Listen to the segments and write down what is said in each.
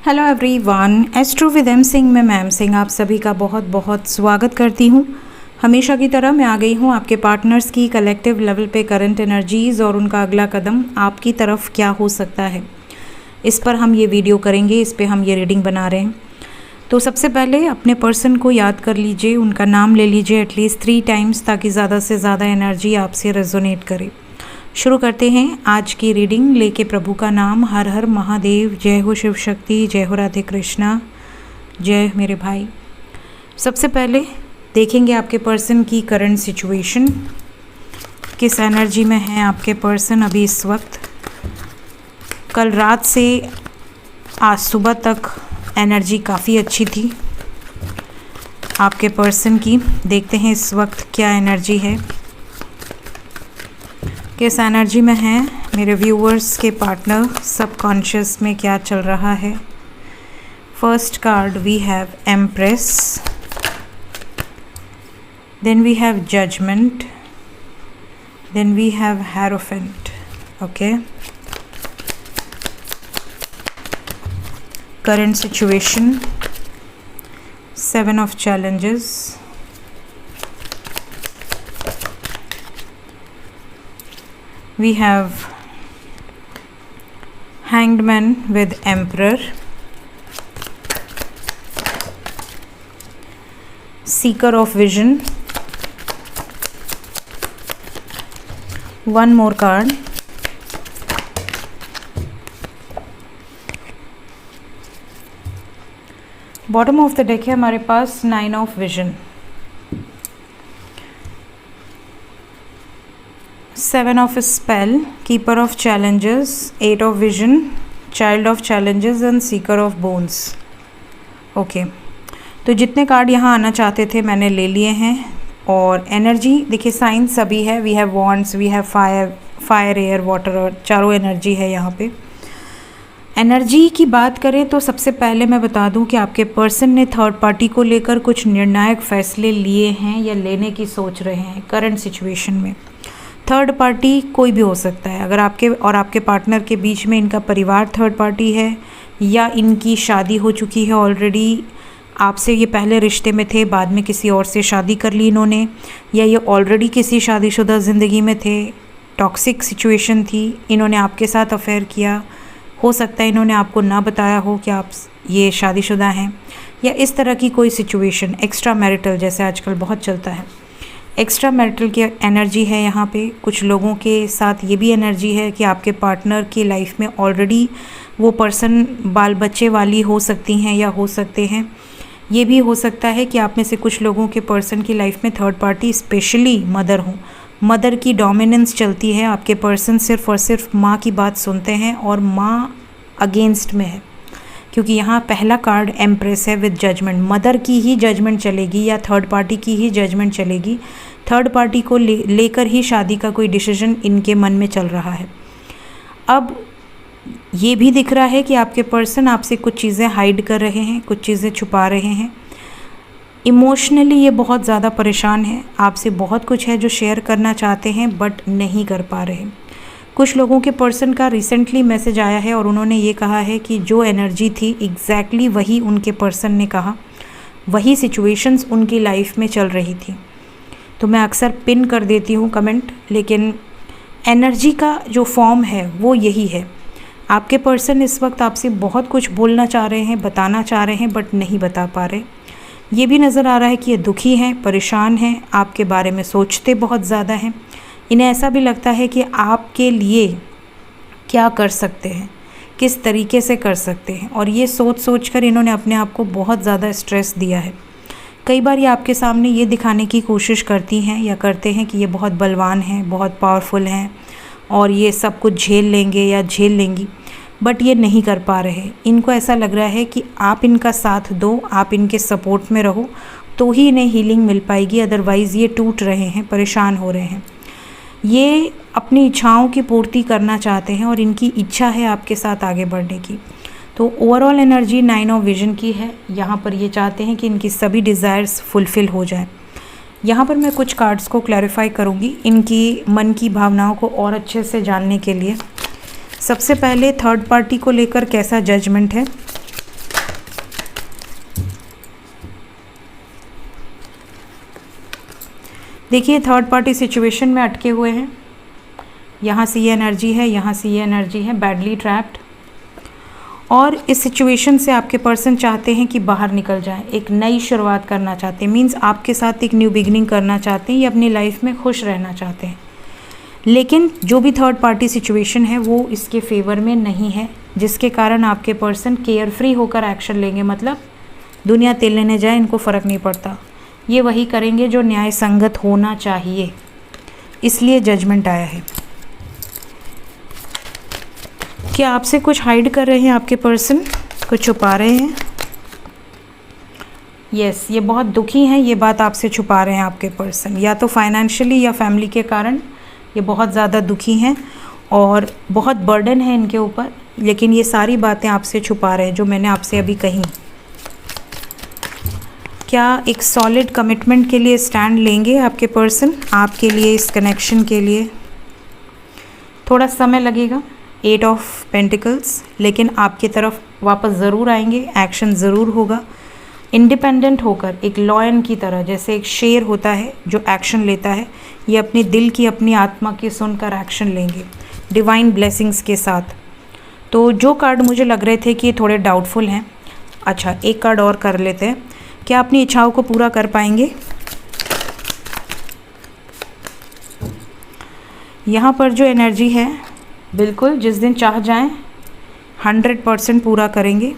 Hello everyone, astro with M Singh में ma'am Singh आप सभी का बहुत बहुत स्वागत करती हूँ। हमेशा की तरह मैं आ गई हूँ आपके पार्टनर्स की कलेक्टिव लेवल पे करंट एनर्जीज़ और उनका अगला कदम आपकी तरफ क्या हो सकता है, इस पर हम ये वीडियो करेंगे, इस पर हम ये रीडिंग बना रहे हैं। तो सबसे पहले अपने पर्सन को याद कर लीजिए, उनका नाम ले लीजिए एटलीस्ट 3 टाइम्स ताकि ज़्यादा से ज़्यादा एनर्जी आपसे रेजोनेट करे। शुरू करते हैं आज की रीडिंग लेके प्रभु का नाम। हर हर महादेव, जय हो शिव शक्ति, जय हो राधे कृष्णा, जय मेरे भाई। सबसे पहले देखेंगे आपके पर्सन की करंट सिचुएशन, किस एनर्जी में है आपके पर्सन अभी इस वक्त। कल रात से आज सुबह तक एनर्जी काफ़ी अच्छी थी आपके पर्सन की। देखते हैं इस वक्त क्या एनर्जी है, किस एनर्जी में है मेरे व्यूअर्स के पार्टनर, सबकॉन्शियस में क्या चल रहा है। First card we have empress, then we have judgement, then we have hierophant. Okay, current situation, 7 of challenges, we have hanged man with emperor, seeker of vision, one more card, bottom of the deck है हमारे पास 9 of vision, 7 of spell, keeper of challenges, 8 of vision, child of challenges and seeker of bones। Okay, तो जितने card यहाँ आना चाहते थे मैंने ले लिए हैं। और एनर्जी देखिए, साइन सभी है, we have wands, we have fire air water, और चारों एनर्जी है यहाँ पे। एनर्जी की बात करें तो सबसे पहले मैं बता दूं कि आपके पर्सन ने थर्ड पार्टी को लेकर कुछ निर्णायक फैसले लिए हैं या लेने की सोच रहे हैं करंट सिचुएशन में। थर्ड पार्टी कोई भी हो सकता है, अगर आपके और आपके पार्टनर के बीच में इनका परिवार थर्ड पार्टी है या इनकी शादी हो चुकी है ऑलरेडी, आपसे ये पहले रिश्ते में थे, बाद में किसी और से शादी कर ली इन्होंने, या ये ऑलरेडी किसी शादीशुदा ज़िंदगी में थे, टॉक्सिक सिचुएशन थी, इन्होंने आपके साथ अफेयर किया, हो सकता है इन्होंने आपको ना बताया हो कि आप ये शादीशुदा हैं, या इस तरह की कोई सिचुएशन। एक्स्ट्रा मैरिटल जैसे आजकल बहुत चलता है, एक्स्ट्रा मैरिटल की एनर्जी है यहाँ पे। कुछ लोगों के साथ ये भी एनर्जी है कि आपके पार्टनर की लाइफ में ऑलरेडी वो पर्सन बाल बच्चे वाली हो सकती हैं या हो सकते हैं। ये भी हो सकता है कि आप में से कुछ लोगों के पर्सन की लाइफ में थर्ड पार्टी स्पेशली मदर हो, मदर की डोमिनेंस चलती है। आपके पर्सन सिर्फ और सिर्फ माँ की बात सुनते हैं और माँ अगेंस्ट में है, क्योंकि यहाँ पहला कार्ड एम्प्रेस है विद जजमेंट। मदर की ही जजमेंट चलेगी या थर्ड पार्टी की ही जजमेंट चलेगी। थर्ड पार्टी को लेकर ही शादी का कोई डिसीजन इनके मन में चल रहा है। अब ये भी दिख रहा है कि आपके पर्सन आपसे कुछ चीज़ें हाइड कर रहे हैं, कुछ चीज़ें छुपा रहे हैं। इमोशनली ये बहुत ज़्यादा परेशान है, आपसे बहुत कुछ है जो शेयर करना चाहते हैं बट नहीं कर पा रहे। कुछ लोगों के पर्सन का रिसेंटली मैसेज आया है और उन्होंने ये कहा है कि जो एनर्जी थी एग्जैक्टली वही उनके पर्सन ने कहा, वही सिचुएशंस उनकी लाइफ में चल रही थी। तो मैं अक्सर पिन कर देती हूँ कमेंट, लेकिन एनर्जी का जो फॉर्म है वो यही है। आपके पर्सन इस वक्त आपसे बहुत कुछ बोलना चाह रहे हैं, बताना चाह रहे हैं बट नहीं बता पा रहे। ये भी नज़र आ रहा है कि ये दुखी हैं, परेशान हैं, आपके बारे में सोचते बहुत ज़्यादा हैं। इन्हें ऐसा भी लगता है कि आपके लिए क्या कर सकते हैं, किस तरीके से कर सकते हैं, और ये सोच सोच कर इन्होंने अपने आप को बहुत ज़्यादा स्ट्रेस दिया है। कई बार ये आपके सामने ये दिखाने की कोशिश करती हैं या करते हैं कि ये बहुत बलवान हैं, बहुत पावरफुल हैं और ये सब कुछ झेल लेंगे या झेल लेंगी, बट ये नहीं कर पा रहे। इनको ऐसा लग रहा है कि आप इनका साथ दो, आप इनके सपोर्ट में रहो तो ही इन्हें हीलिंग मिल पाएगी, अदरवाइज़ ये टूट रहे हैं, परेशान हो रहे हैं। ये अपनी इच्छाओं की पूर्ति करना चाहते हैं और इनकी इच्छा है आपके साथ आगे बढ़ने की। तो ओवरऑल एनर्जी 9 ऑफ विजन की है। यहाँ पर ये चाहते हैं कि इनकी सभी डिज़ायर्स फुलफ़िल हो जाएं। यहाँ पर मैं कुछ कार्ड्स को क्लैरिफाई करूँगी इनकी मन की भावनाओं को और अच्छे से जानने के लिए। सबसे पहले थर्ड पार्टी को लेकर कैसा जजमेंट है, देखिए थर्ड पार्टी सिचुएशन में अटके हुए हैं, यहाँ से ये एनर्जी है, यहाँ से ये एनर्जी है, बैडली ट्रैप्ड। और इस सिचुएशन से आपके पर्सन चाहते हैं कि बाहर निकल जाएं, एक नई शुरुआत करना चाहते हैं, मींस आपके साथ एक न्यू बिगिनिंग करना चाहते हैं या अपनी लाइफ में खुश रहना चाहते हैं। लेकिन जो भी थर्ड पार्टी सिचुएशन है वो इसके फेवर में नहीं है, जिसके कारण आपके पर्सन केयर फ्री होकर एक्शन लेंगे। मतलब दुनिया तेल लेने जाए इनको फ़र्क नहीं पड़ता, ये वही करेंगे जो न्याय संगत होना चाहिए, इसलिए जजमेंट आया है। क्या आपसे कुछ हाइड कर रहे हैं आपके पर्सन, कुछ छुपा रहे हैं? यस, ये बहुत दुखी हैं, ये बात आपसे छुपा रहे हैं आपके पर्सन, या तो फाइनेंशियली या फैमिली के कारण ये बहुत ज़्यादा दुखी हैं और बहुत बर्डन है इनके ऊपर, लेकिन ये सारी बातें आपसे छुपा रहे हैं जो मैंने आपसे अभी कही। क्या एक सॉलिड कमिटमेंट के लिए स्टैंड लेंगे आपके पर्सन आपके लिए, इस कनेक्शन के लिए? थोड़ा समय लगेगा, 8 ऑफ पेंटिकल्स, लेकिन आपकी तरफ वापस ज़रूर आएंगे, एक्शन ज़रूर होगा। इंडिपेंडेंट होकर एक लॉयन की तरह, जैसे एक शेर होता है जो एक्शन लेता है, ये अपने दिल की, अपनी आत्मा की सुनकर एक्शन लेंगे डिवाइन ब्लेसिंग्स के साथ। तो जो कार्ड मुझे लग रहे थे कि ये थोड़े डाउटफुल हैं, अच्छा एक कार्ड और कर लेते हैं। क्या अपनी इच्छाओं को पूरा कर पाएंगे? यहाँ पर जो एनर्जी है, बिल्कुल जिस दिन चाह जाएं 100% पूरा करेंगे।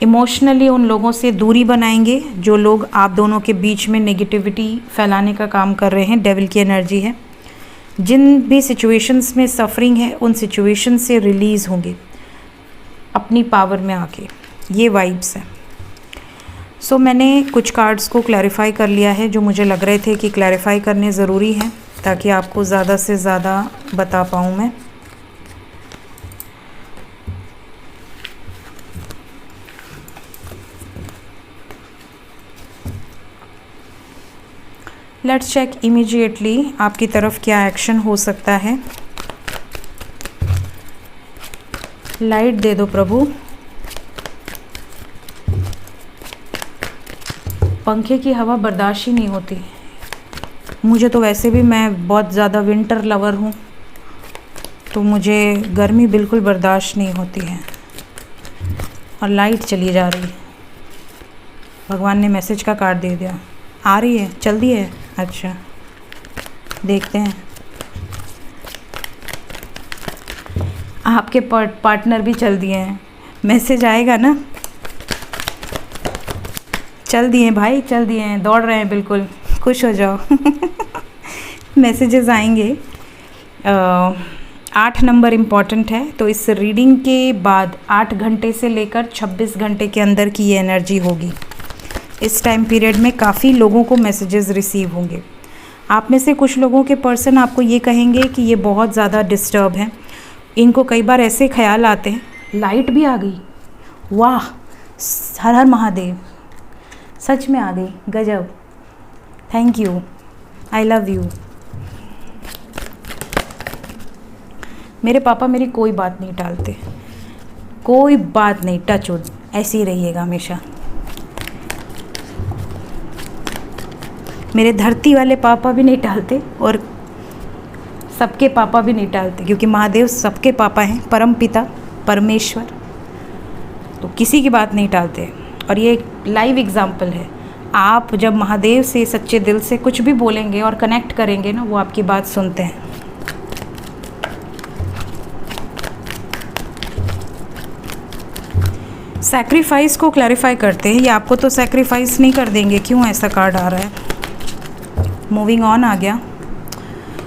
इमोशनली उन लोगों से दूरी बनाएंगे जो लोग आप दोनों के बीच में नेगेटिविटी फैलाने का काम कर रहे हैं, डेविल की एनर्जी है। जिन भी सिचुएशंस में सफरिंग है उन सिचुएशन से रिलीज़ होंगे अपनी पावर में आके, ये वाइब्स है। सो मैंने कुछ कार्ड्स को क्लैरिफाई कर लिया है जो मुझे लग रहे थे कि क्लैरिफाई करने ज़रूरी हैं, ताकि आपको ज़्यादा से ज़्यादा बता पाऊँ मैं। लेट्स चेक इमीडिएटली आपकी तरफ क्या एक्शन हो सकता है। लाइट दे दो प्रभु। पंखे की हवा बर्दाश्त ही नहीं होती मुझे, तो वैसे भी मैं बहुत ज़्यादा विंटर लवर हूँ, तो मुझे गर्मी बिल्कुल बर्दाश्त नहीं होती है। और लाइट चली जा रही, भगवान ने मैसेज का कार्ड दे दिया, आ रही है, चल दी है। अच्छा देखते हैं, आपके पार्टनर भी चल दिए हैं, मैसेज आएगा ना। चल दिए भाई, चल दिए हैं, दौड़ रहे हैं, बिल्कुल खुश हो जाओ। मैसेजेस आएंगे। 8 नंबर इम्पॉर्टेंट है, तो इस रीडिंग के बाद 8 घंटे से लेकर 26 घंटे के अंदर की ये एनर्जी होगी। इस टाइम पीरियड में काफ़ी लोगों को मैसेजेस रिसीव होंगे। आप में से कुछ लोगों के पर्सन आपको ये कहेंगे कि ये बहुत ज़्यादा डिस्टर्ब हैं, इनको कई बार ऐसे ख्याल आते हैं, लाइट भी आ गई, वाह, हर हर महादेव, सच में आ गई, गजब, thank you, I love you. मेरे पापा मेरी कोई बात नहीं टालते, कोई बात नहीं, टच वुड, ऐसे ही रहिएगा हमेशा। मेरे धरती वाले पापा भी नहीं टालते और सबके पापा भी नहीं टालते, क्योंकि महादेव सबके पापा हैं, परम पिता परमेश्वर, तो किसी की बात नहीं टालते। और ये एक लाइव एग्जाम्पल है, आप जब महादेव से सच्चे दिल से कुछ भी बोलेंगे और कनेक्ट करेंगे ना, वो आपकी बात सुनते हैं। सैक्रिफाइस को क्लैरिफाई करते हैं, ये आपको तो सैक्रिफाइस नहीं कर देंगे, क्यों ऐसा कार्ड आ रहा है। मूविंग ऑन आ गया।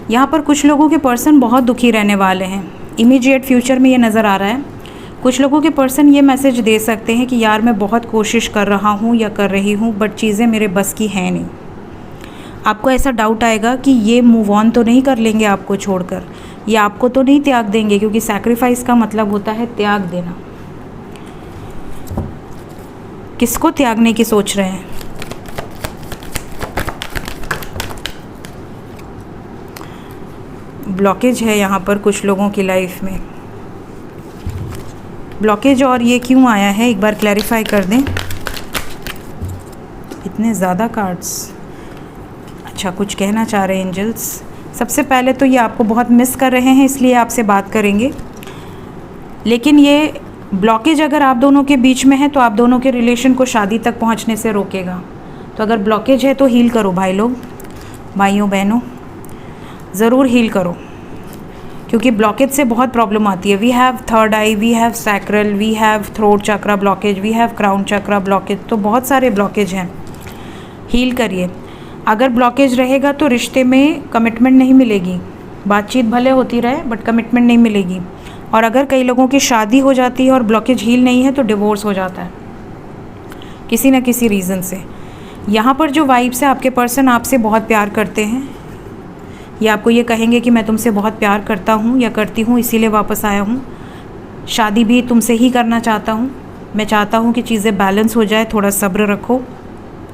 यहाँ पर कुछ लोगों के पर्सन बहुत दुखी रहने वाले हैं, इमीडिएट फ्यूचर में ये नज़र आ रहा है। कुछ लोगों के पर्सन ये मैसेज दे सकते हैं कि यार मैं बहुत कोशिश कर रहा हूँ या कर रही हूँ, बट चीज़ें मेरे बस की हैं नहीं। आपको ऐसा डाउट आएगा कि ये मूव ऑन तो नहीं कर लेंगे आपको छोड़कर, ये आपको तो नहीं त्याग देंगे, क्योंकि सैक्रिफाइस का मतलब होता है त्याग देना। किसको त्यागने की सोच रहे हैं? ब्लॉकेज है यहाँ पर कुछ लोगों की लाइफ में, ब्लॉकेज, और ये क्यों आया है एक बार क्लैरिफाई कर दें। इतने ज़्यादा कार्ड्स, अच्छा, कुछ कहना चाह रहे हैं एंजल्स। सबसे पहले तो ये आपको बहुत मिस कर रहे हैं, इसलिए आपसे बात करेंगे। लेकिन ये ब्लॉकेज अगर आप दोनों के बीच में है तो आप दोनों के रिलेशन को शादी तक पहुंचने से रोकेगा। तो अगर ब्लॉकेज है तो हील करो भाई लोग, भाइयों बहनों, ज़रूर हील करो, क्योंकि ब्लॉकेज से बहुत प्रॉब्लम आती है। We have third eye, we have sacral, we have throat chakra blockage, we have crown chakra blockage. तो बहुत सारे ब्लॉकेज हैं, हील करिए। अगर ब्लॉकेज रहेगा तो रिश्ते में कमिटमेंट नहीं मिलेगी, बातचीत भले होती रहे बट कमिटमेंट नहीं मिलेगी। और अगर कई लोगों की शादी हो जाती है और ब्लॉकेज हील नहीं है तो डिवोर्स हो जाता है किसी न किसी रीज़न से। यहाँ पर जो वाइब्स है, आपके पर्सन आपसे बहुत प्यार करते हैं, या आपको ये कहेंगे कि मैं तुमसे बहुत प्यार करता हूँ या करती हूँ, इसीलिए वापस आया हूँ। शादी भी तुमसे ही करना चाहता हूँ। मैं चाहता हूँ कि चीज़ें बैलेंस हो जाए, थोड़ा सब्र रखो।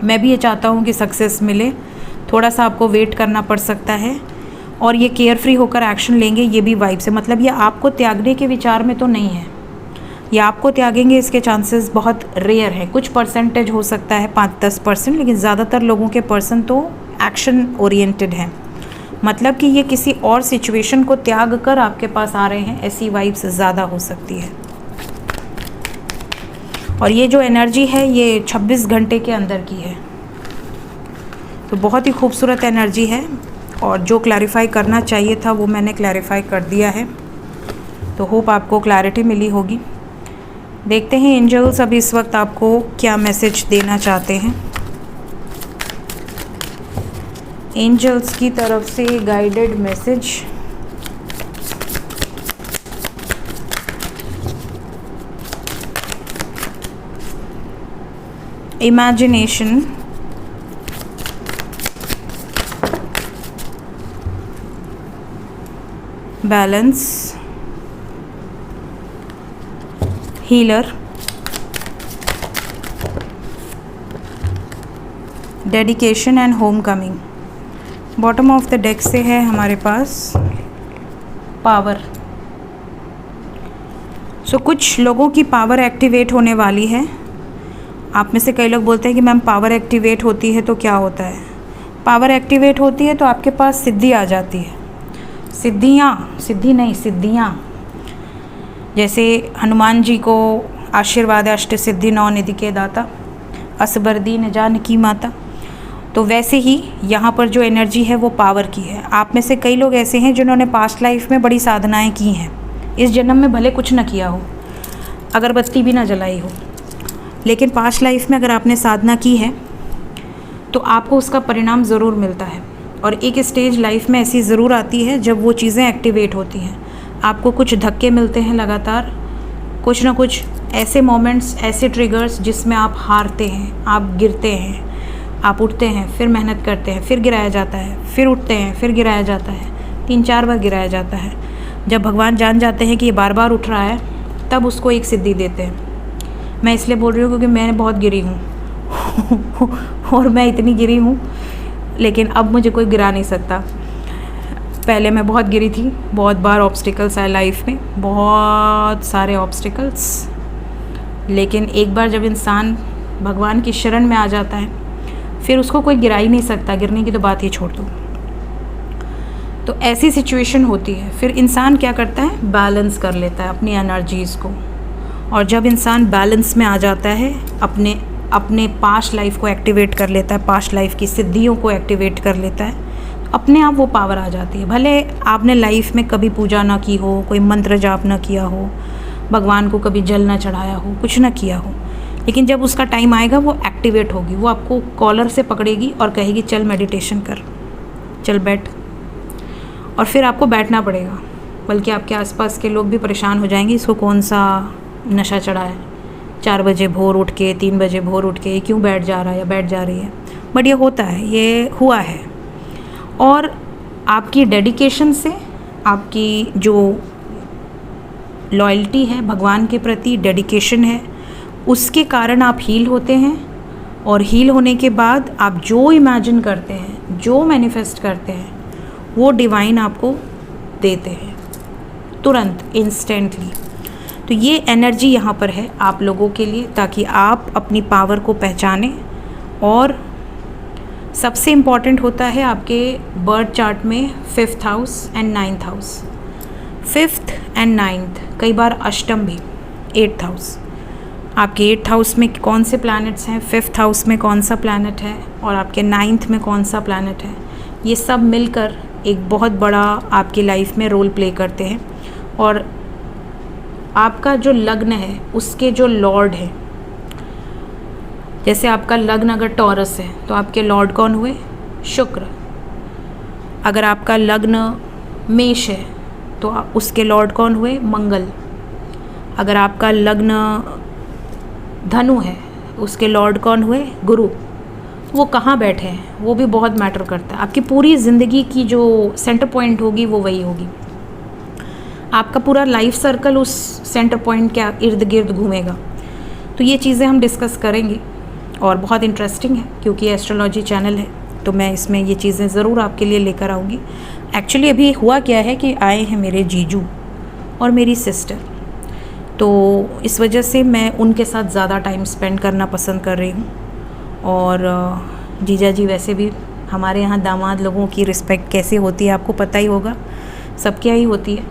मैं भी ये चाहता हूँ कि सक्सेस मिले, थोड़ा सा आपको वेट करना पड़ सकता है। और ये केयर फ्री होकर एक्शन लेंगे, ये भी वाइब से, मतलब ये आपको त्यागने के विचार में तो नहीं है। ये आपको त्यागेंगे इसके चांसेस बहुत रेयर है। कुछ परसेंटेज हो सकता है 5-10%, लेकिन ज़्यादातर लोगों के पर्सन तो एक्शन ओरिएंटेड हैं। मतलब कि ये किसी और सिचुएशन को त्याग कर आपके पास आ रहे हैं, ऐसी वाइब्स ज़्यादा हो सकती है। और ये जो एनर्जी है ये 26 घंटे के अंदर की है, तो बहुत ही खूबसूरत एनर्जी है। और जो क्लैरिफाई करना चाहिए था वो मैंने क्लैरिफाई कर दिया है, तो होप आपको क्लैरिटी मिली होगी। देखते हैं एंजल्स अभी इस वक्त आपको क्या मैसेज देना चाहते हैं। एंजल्स की तरफ से guided message. Imagination, balance, healer, dedication and home coming. Bottom of the deck से है हमारे पास पावर। सो कुछ लोगों की पावर एक्टिवेट होने वाली है। आप में से कई लोग बोलते हैं कि मैम पावर एक्टिवेट होती है तो क्या होता है। पावर एक्टिवेट होती है तो आपके पास सिद्धि आ जाती है। सिद्धियाँ। जैसे हनुमान जी को आशीर्वाद अष्ट सिद्धि 9 निधि के दाता, असबरदीन जानकी माता। तो वैसे ही यहाँ पर जो एनर्जी है वो पावर की है। आप में से कई लोग ऐसे हैं जिन्होंने पास्ट लाइफ में बड़ी साधनाएं की हैं, इस जन्म में भले कुछ न किया हो, अगरबत्ती भी ना जलाई हो, लेकिन पास्ट लाइफ में अगर आपने साधना की है तो आपको उसका परिणाम ज़रूर मिलता है। और एक स्टेज लाइफ में ऐसी ज़रूर आती है जब वो चीज़ें एक्टिवेट होती हैं। आपको कुछ धक्के मिलते हैं लगातार, कुछ ना कुछ ऐसे मोमेंट्स, ऐसे ट्रिगर्स जिसमें आप हारते हैं, आप गिरते हैं, आप उठते हैं, फिर मेहनत करते हैं, फिर गिराया जाता है, फिर उठते हैं, फिर गिराया जाता है, 3-4 बार गिराया जाता है। जब भगवान जान जाते हैं कि ये बार बार उठ रहा है, तब उसको एक सिद्धि देते हैं। मैं इसलिए बोल रही हूँ क्योंकि मैं बहुत गिरी हूँ और मैं इतनी गिरी हूँ, लेकिन अब मुझे कोई गिरा नहीं सकता। पहले मैं बहुत गिरी थी, बहुत बार ऑब्स्टिकल्स आए लाइफ में, बहुत सारे ऑब्स्टिकल्स। लेकिन एक बार जब इंसान भगवान की शरण में आ जाता है, फिर उसको कोई गिरा ही नहीं सकता। गिरने की तो बात ही छोड़ दो। तो ऐसी सिचुएशन होती है, फिर इंसान क्या करता है, बैलेंस कर लेता है अपनी एनर्जीज़ को। और जब इंसान बैलेंस में आ जाता है, अपने पास्ट लाइफ को एक्टिवेट कर लेता है, पास्ट लाइफ की सिद्धियों को एक्टिवेट कर लेता है, तो अपने आप वो पावर आ जाती है। भले आपने लाइफ में कभी पूजा ना की हो, कोई मंत्र जाप ना किया हो, भगवान को कभी जल ना चढ़ाया हो, कुछ ना किया हो, लेकिन जब उसका टाइम आएगा वो एक्टिवेट होगी। वो आपको कॉलर से पकड़ेगी और कहेगी चल मेडिटेशन कर, चल बैठ। और फिर आपको बैठना पड़ेगा, बल्कि आपके आसपास के लोग भी परेशान हो जाएंगे, इसको कौन सा नशा चढ़ा है, 4 बजे भोर उठ के, 3 बजे भोर उठ के क्यों बैठ जा रहा है या बैठ जा रही है। बट ये होता है, ये हुआ है। और आपकी डेडिकेशन से, आपकी जो लॉयल्टी है भगवान के प्रति, डेडिकेशन है, उसके कारण आप हील होते हैं। और हील होने के बाद आप जो इमेजिन करते हैं, जो मैनिफेस्ट करते हैं, वो डिवाइन आपको देते हैं तुरंत, इंस्टेंटली। तो ये एनर्जी यहाँ पर है आप लोगों के लिए, ताकि आप अपनी पावर को पहचानें और सबसे इम्पॉर्टेंट होता है आपके बर्थ चार्ट में 5th house and 9th house. 5th and 9th, कई बार अष्टम भी 8th हाउस। आपके 8th हाउस में कौन से प्लैनेट्स हैं, 5th हाउस में कौन सा प्लैनेट है और आपके 9th में कौन सा प्लैनेट है, ये सब मिलकर एक बहुत बड़ा आपकी लाइफ में रोल प्ले करते हैं। और आपका जो लग्न है उसके जो लॉर्ड है, जैसे आपका लग्न अगर टॉरस है तो आपके लॉर्ड कौन हुए, शुक्र। अगर आपका लग्न मेष है तो उसके लॉर्ड कौन हुए, मंगल। अगर आपका लग्न धनु है उसके लॉर्ड कौन हुए, गुरु। वो कहाँ बैठे हैं वो भी बहुत मैटर करता है। आपकी पूरी ज़िंदगी की जो सेंटर पॉइंट होगी वो वही होगी। आपका पूरा लाइफ सर्कल उस सेंटर पॉइंट के इर्द गिर्द घूमेगा। तो ये चीज़ें हम डिस्कस करेंगे और बहुत इंटरेस्टिंग है क्योंकि एस्ट्रोलॉजी चैनल है तो मैं इसमें ये चीज़ें ज़रूर आपके लिए लेकर आऊँगी। एक्चुअली अभी हुआ क्या है कि आए हैं मेरे जीजू और मेरी सिस्टर, तो इस वजह से मैं उनके साथ ज़्यादा टाइम स्पेंड करना पसंद कर रही हूँ। और जीजा जी वैसे भी हमारे यहाँ दामाद लोगों की रिस्पेक्ट कैसे होती है आपको पता ही होगा, सबके यहाँ ही होती है।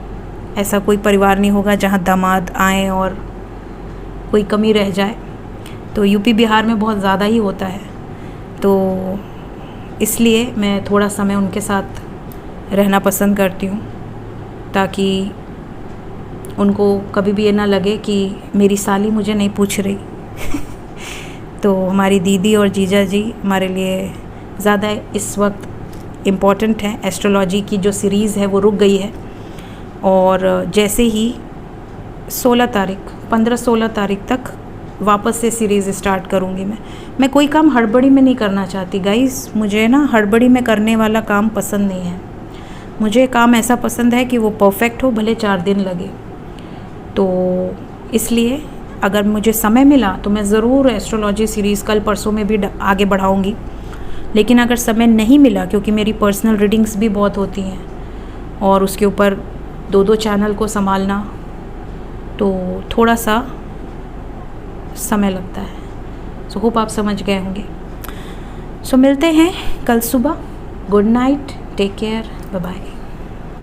ऐसा कोई परिवार नहीं होगा जहाँ दामाद आए और कोई कमी रह जाए। तो यूपी बिहार में बहुत ज़्यादा ही होता है, तो इसलिए मैं थोड़ा समय उनके साथ रहना पसंद करती हूँ ताकि उनको कभी भी ये ना लगे कि मेरी साली मुझे नहीं पूछ रही। तो हमारी दीदी और जीजा जी हमारे लिए ज़्यादा इस वक्त इम्पॉर्टेंट है। एस्ट्रोलॉजी की जो सीरीज़ है वो रुक गई है और जैसे ही 15-16 तारीख तक वापस से सीरीज़ स्टार्ट करूँगी। मैं कोई काम हड़बड़ी में नहीं करना चाहती गाइस। मुझे ना हड़बड़ी में करने वाला काम पसंद नहीं है। मुझे काम ऐसा पसंद है कि वो परफेक्ट हो, भले 4 दिन लगे। तो इसलिए अगर मुझे समय मिला तो मैं ज़रूर एस्ट्रोलॉजी सीरीज़ कल परसों में भी आगे बढ़ाऊँगी। लेकिन अगर समय नहीं मिला, क्योंकि मेरी पर्सनल रीडिंग्स भी बहुत होती हैं और उसके ऊपर 2 चैनल को संभालना, तो थोड़ा सा समय लगता है। सो होप आप समझ गए होंगे। सो मिलते हैं कल सुबह। Good night, take care, bye bye.